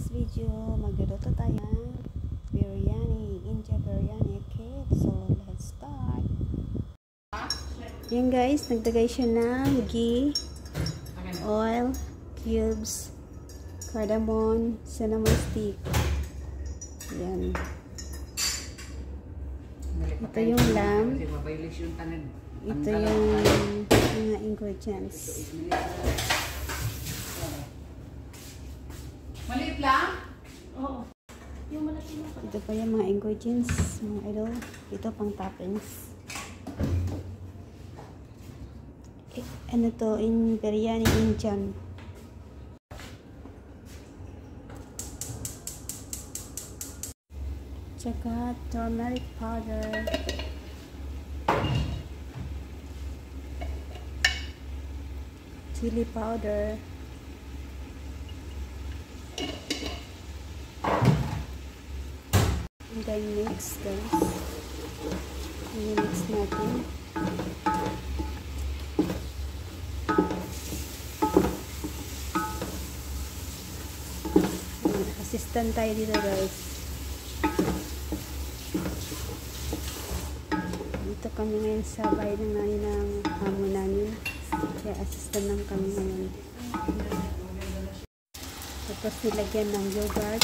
today's video, magluluto tayo ng biryani, India biryani. Okay, so let's start. Yan guys, nagdagay siya ng ghee, oil, cubes, cardamom, cinnamon stick. Yan. Ito yung lamb. Ito yung mga ingredients. Maliit lang? Oo. Yung malaki na. Ito pa yung mga ingredients, mga idol. Ito pang toppings. Ano to? In biryani Indian. Tsaka turmeric powder. Chili powder. And then mix guys. I-mix natin. Assistant tayo dito guys. Dito kami ngayon sa bahay ng namin ng amo namin. Kaya assistant lang kami ngayon. Tapos nilagyan ng yogurt.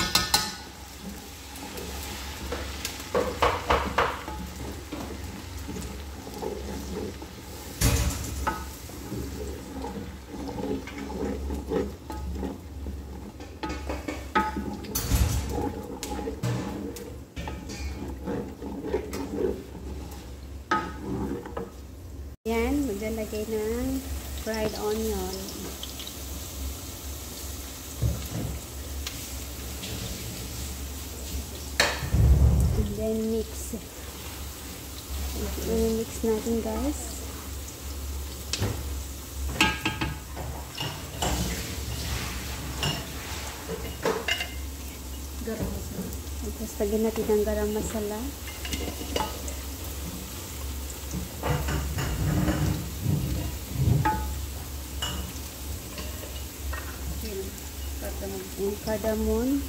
Yan, maglalagay ng fried onion. And then mix. I-mix natin guys. Garam masala. Tapos lagyan natin ng garam masala. Yung cardamom.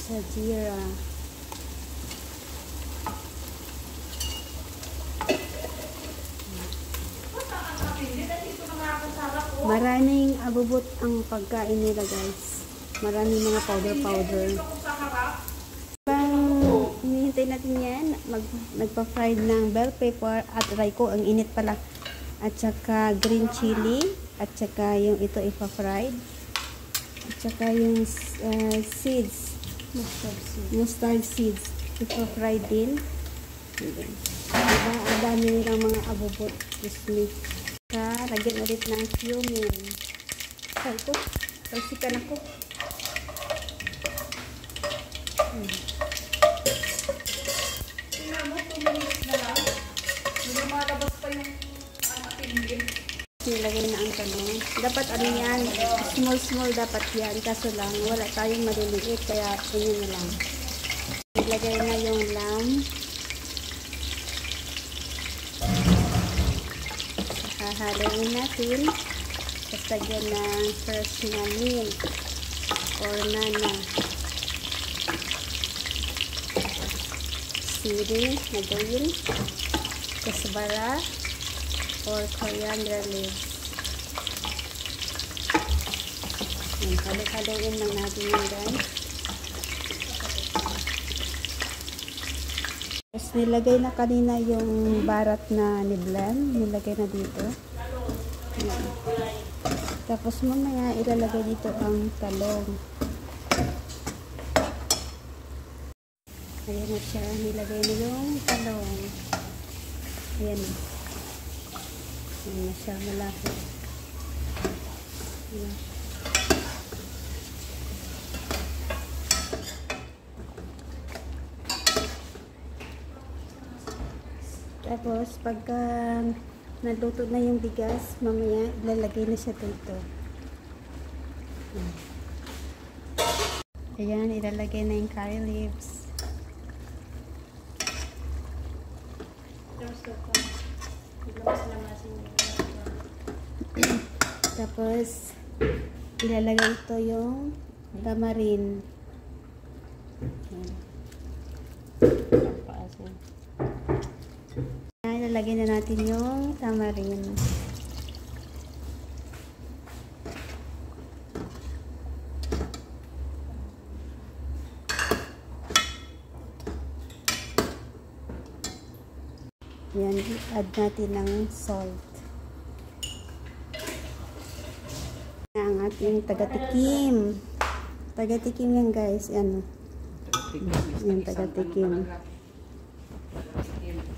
Sajira. Maraming abubot ang pagkain nila guys. Maraming mga powder. Hinihintay natin yan. Nagpa-fried ng bell pepper at raiko. Ang init pala. At saka green chili. At saka yung ito ipa-fried. At saka yung seeds. Mustard seeds. Ipa-fried din. Diba? Ang dami nilang mga abubot. Disney. Lagyan ulit ng cumin. Ito. Talsikan ako. Tingnan mo, 2 minutes na lang. Lumalabas pa yung tingin. Nilagay na ang tanong. Dapat ano yan, small dapat yan. Kaso lang, wala tayong maliliit. Kaya yun na lang. Nilagay na yung lamb. Hahaloin natin. Tapos lagyan ng fresh na milk or nana. Siri na gawin. Kasbara or coriander leaves. Halo-haloin lang natin yun guys. Tapos nilagay na kanina yung barat na ni-blend. Nilagay na dito. Yan. Tapos mamaya ilalagay dito ang talong. Ayan na siya. Nilagay na yung talong. Ayan na. Ayan na siya. Malaki. Ayan. Tapos, pagka naluto na yung bigas, mamaya ilalagay na siya dito. Ayan, ilalagay na yung curry leaves. Tapos, ilalagay ito yung tamarin. Ilalagay na natin yung tamarin. Yan, add natin ng salt. Ang ating taga-tikim. Taga-tikim yan guys. Yan. Yan, taga-tikim.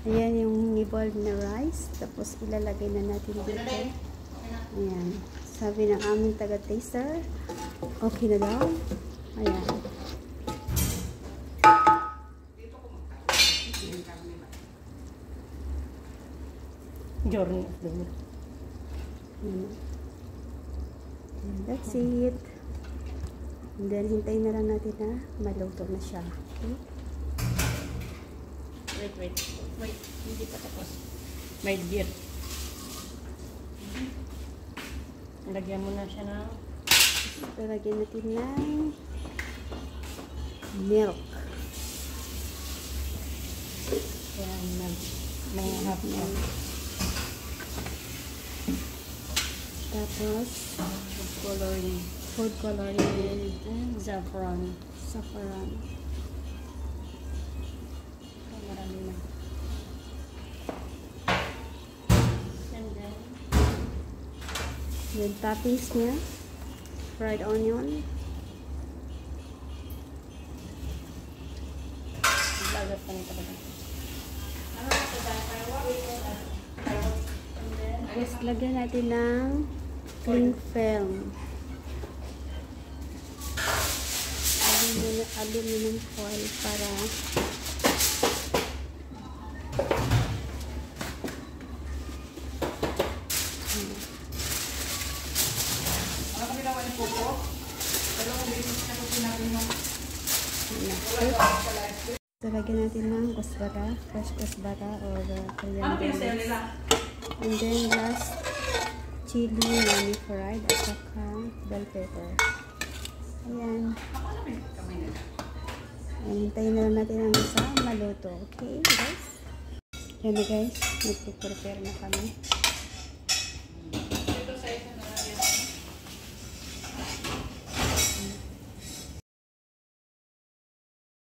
Ayan yung nibbled na rice. Tapos ilalagay na natin dito. Ayan. Sabi ng aming taga-taster, okay na daw. Ayan. Journey of the Moon. And that's it. And then, hintayin na lang natin na maluto na siya. Okay? Wait. Hindi pa tapos. My dear. Lagyan mo na siya ng Lagyan natin ng milk. yan, may half milk. Tapos, food coloring and Saffron. saffron. Marami na. And then, Yung toppings niya, fried onion, lagat pa nito talaga. tapos lagyan natin ng cling film. Aluminum foil para lagyan natin ng kusbara, fresh kusbara or coriander leaves. And then last, chili nani fried at saka bell pepper. Ayan. Hintayin na lang natin ang isa maluto. Okay guys? Yan na guys, nagpo-prepare na kami.